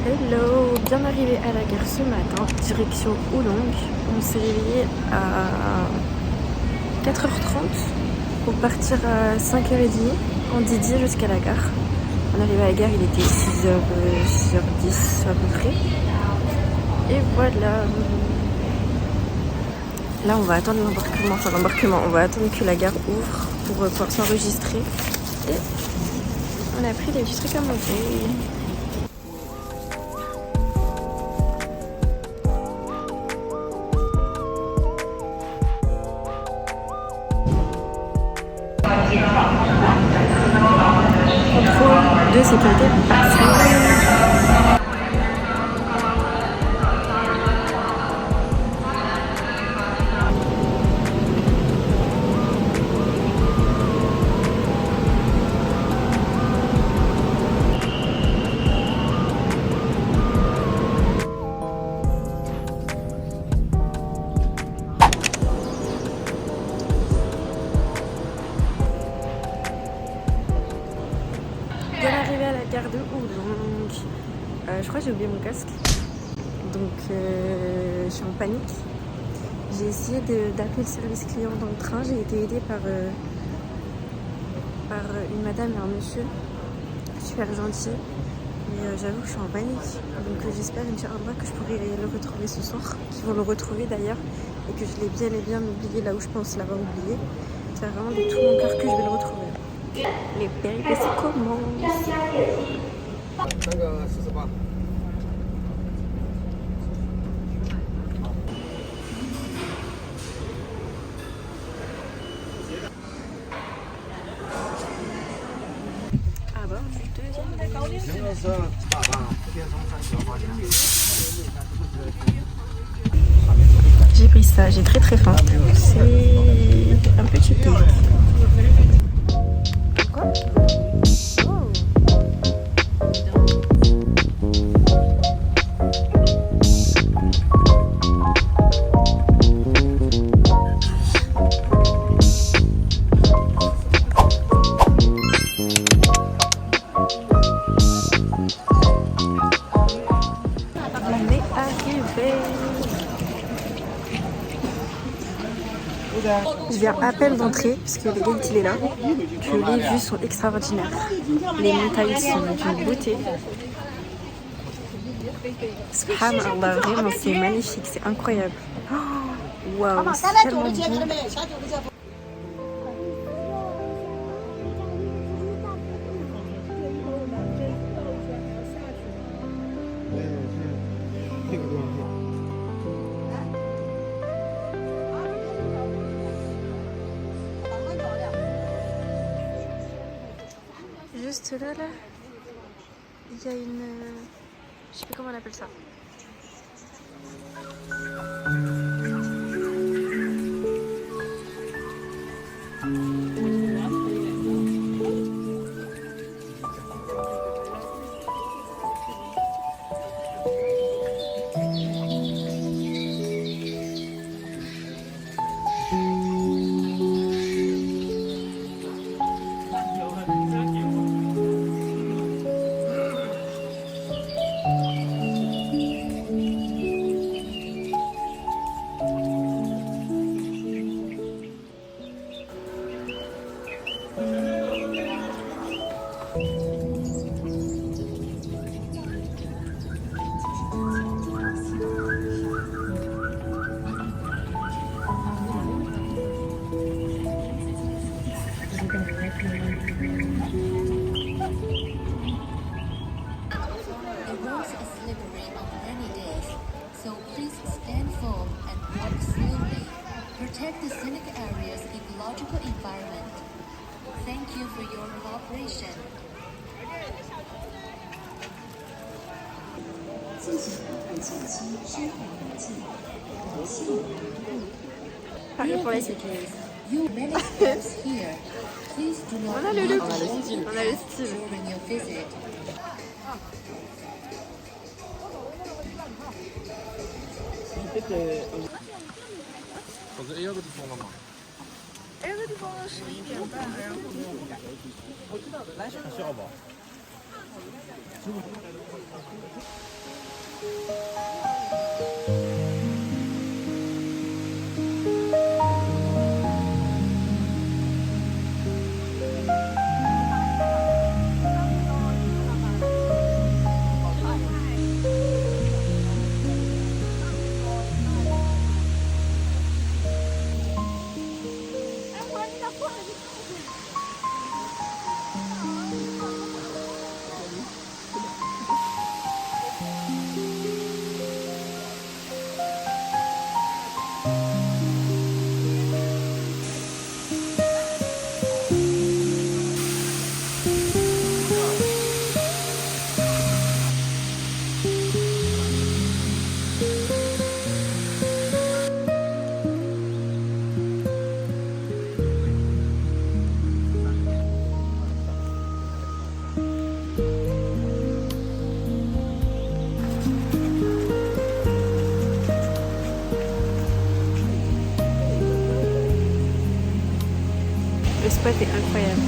Hello, bien arrivé à la gare ce matin, direction Oolong. On s'est réveillé à 4h30 pour partir à 5h30 en Didi jusqu'à la gare. On est arrivé à la gare, il était 6h10 à peu près. Et voilà. Là, on va attendre l'embarquement. On va attendre que la gare ouvre pour pouvoir s'enregistrer. Et on a pris des petits trucs à manger. Contrôle de sécurité partielle. Bien arrivé à la gare de Oolong. Je crois que j'ai oublié mon casque. Donc je suis en panique. J'ai essayé d'appeler le service client dans le train. J'ai été aidée par une madame et un monsieur super gentils. Mais j'avoue que je suis en panique. Donc j'espère, Inch'Allah, que je pourrai le retrouver ce soir. Qu'ils vont le retrouver d'ailleurs. Et que je l'ai bien et bien oublié là où je pense l'avoir oublié. C'est vraiment de tout mon cœur que je vais le retrouver. Les péripéties commencent. À bord du deuxième bus. J'ai pris ça, j'ai très faim. C'est un petit thé. Quoi? Oh. On est arrivé. Je viens à peine d'entrer parce que le gate il est là. Que les vues sont extraordinaires. Les montagnes sont d'une beauté. Subhanallah, vraiment c'est magnifique, c'est incroyable. Waouh, c'est tellement beau. Juste là, il y a une... je sais plus comment on appelle ça. Protect the scenic area's ecological environment. Thank you for your cooperation. Pareil pour la sécurité. You many steps here. Please do not On a le look, on on a le style. during your visit. Le spot est incroyable.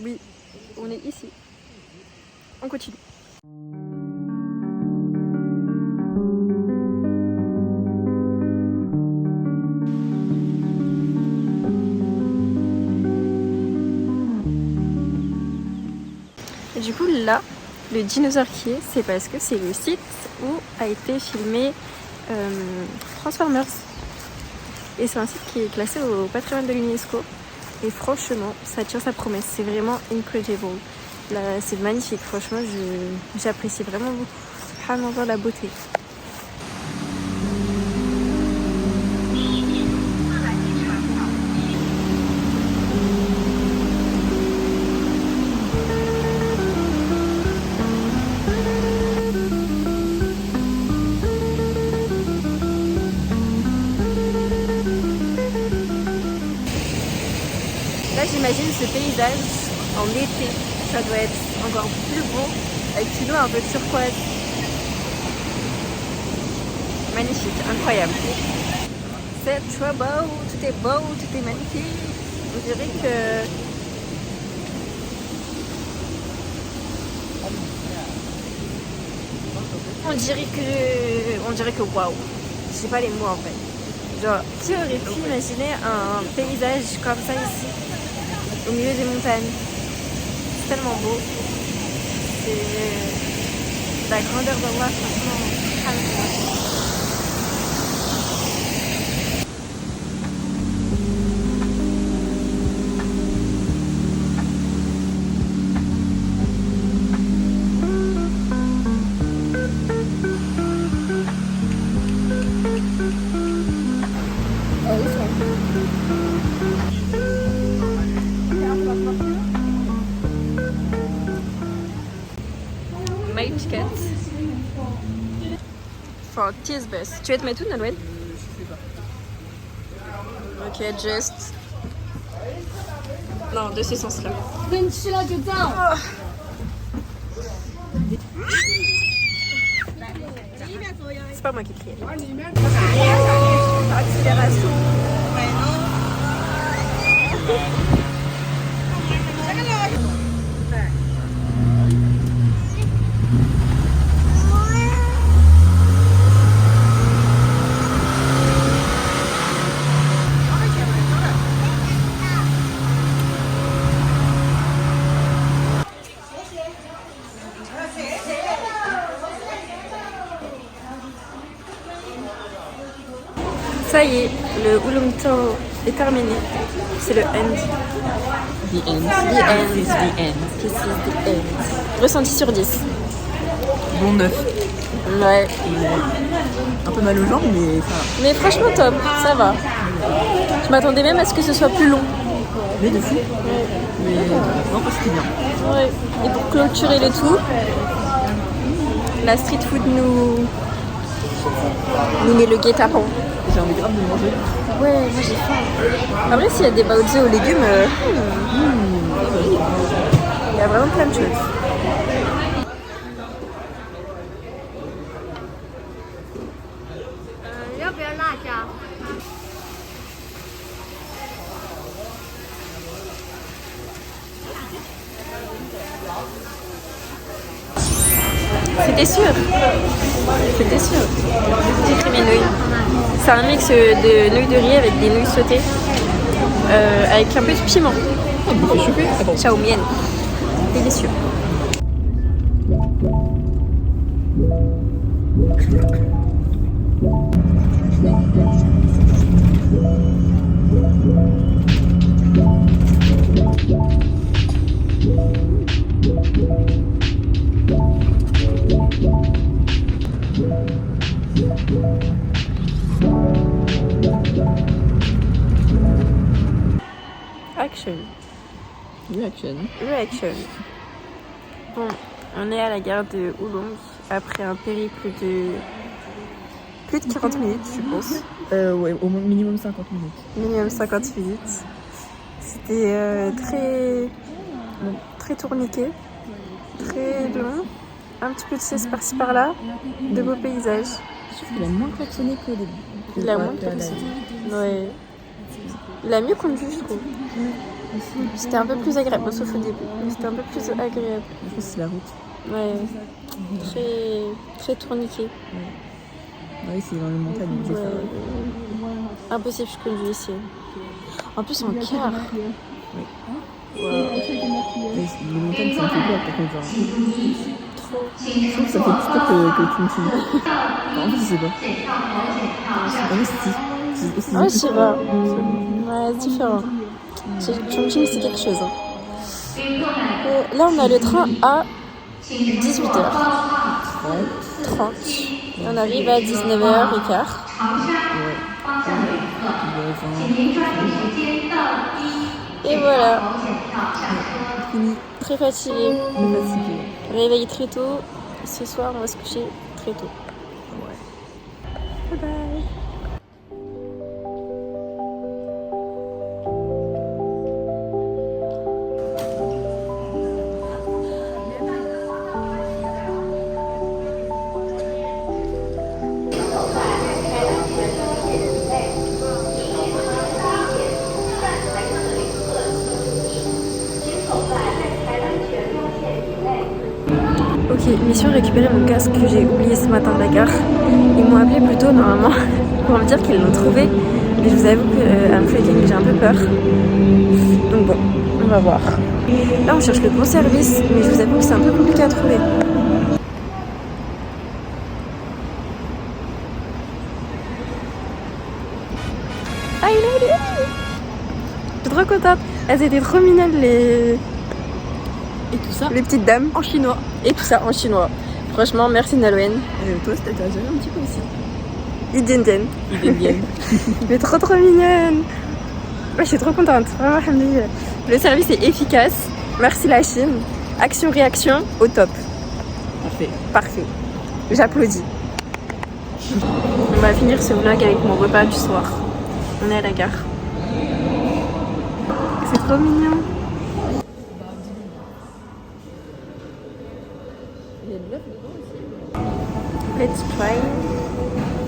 Oui, on est ici. On continue. Et du coup là, le dinosaure qui est, c'est parce que c'est le site où a été filmé Transformers. Et c'est un site qui est classé au patrimoine de l'UNESCO. Et franchement, ça tient sa promesse. C'est vraiment incredible. Là, c'est magnifique. Franchement, j'apprécie vraiment beaucoup. Subhanallah, la beauté. Là, j'imagine ce paysage en été. Ça doit être encore plus beau, avec une eau un peu turquoise. Magnifique, incroyable. C'est trop beau, tout est magnifique. On dirait que... On dirait que waouh. Je sais pas les mots en fait. Genre, qui aurait pu imaginer un paysage comme ça ici, au milieu des montagnes? C'est tellement beau. C'est la grandeur d'Allah, franchement. My ticket for TS bus. Tu vas te mettre où, Nolwenn? Ok, just. Non, de ce sens-là. Oh. C'est pas moi qui crie. Oh, accélération. Ça y est, le Oulumto est terminé. C'est le end. The end. The end. This is the end. This is the end. Ressenti sur 10. Bon 9. Ouais. Un peu mal aux jambes, mais ça va. Mais franchement top, ça va. Je m'attendais même à ce que ce soit plus long. Mais de fou. Mais non, parce que c'est bien. Ouais. Et pour clôturer le tout, la street food nous met le guet-apens. J'ai envie grave de manger. Ouais, moi j'ai faim. Après, s'il y a des baozi aux légumes, il y a vraiment plein de choses. C'était sûr. C'était sûr. J'ai pris mes nouilles. C'est un mix de nouilles de riz avec des nouilles sautées. Avec un peu de piment. Oh, je suis choquée. Attends. Ciao mienne. Délicieux. Action. Reaction. Reaction. Bon, on est à la gare de Oulong après un périple de plus de 40 minutes, je pense. Ouais, au minimum 50 minutes. Minimum 50 minutes. C'était très tourniqué, très long. Un petit peu de cesse par-ci par-là, de beaux paysages. Je trouve qu'il a moins klaxonné qu'au début. Il a moins klaxonné. Ouais. Il a mieux conduit, je trouve. C'était un peu plus agréable, bon, sauf au début, mais c'était un peu plus agréable. Je pense que c'est la route. Ouais. Très tourniqué. Ah oui, c'est dans les montagnes. Ouais. Impossible, je conduis ici. En plus, en car. Les montagnes, ça me fait peur pour conduire. Trop. Je trouve que ça fait plus peur que Chongqing. En fait, je sais pas. Ah, je sais pas. Ouais, c'est différent. Chongqing, c'est quelque chose. Là, on a le train à 18h30. Et on arrive à 19h15. Et voilà. Très fatigué. Réveillé très tôt. Ce soir, on va se coucher très tôt. Bye bye. Ok, mission récupérer mon casque que j'ai oublié ce matin à la gare. Ils m'ont appelé plus tôt normalement pour me dire qu'ils l'ont trouvé. Mais je vous avoue que I'm freaking, j'ai un peu peur. Donc bon, on va voir. Là on cherche le bon service, mais je vous avoue que c'est un peu compliqué à trouver. Ah il est là. Je suis trop contente. Elles étaient trop mignonnes les... Et tout ça les petites dames en chinois. Et tout ça en chinois. Franchement, merci Nalouen. Toi, t'as géré un petit peu aussi. Idienne. Bien. Mais trop mignonne. Ouais, je suis trop contente. Vraiment, alhamdoulilah. Le service est efficace. Merci la Chine. Action-réaction au top. Parfait. J'applaudis. On va finir ce vlog avec mon repas du soir. On est à la gare. C'est trop mignon. Let's try.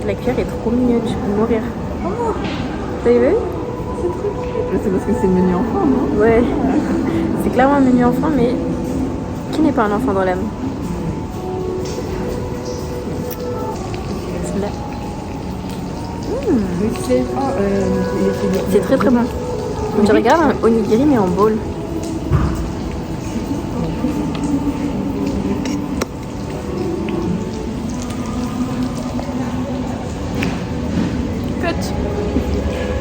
La cuillère est trop mignonne, je peux mourir. Oh, t'as vu? C'est trop cute. C'est parce que c'est le menu enfant, non? Ouais. C'est clairement un menu enfant, mais qui n'est pas un enfant dans l'âme? Là. C'est très bon. Je regarde un onigiri mais en bowl. Cut. Et puis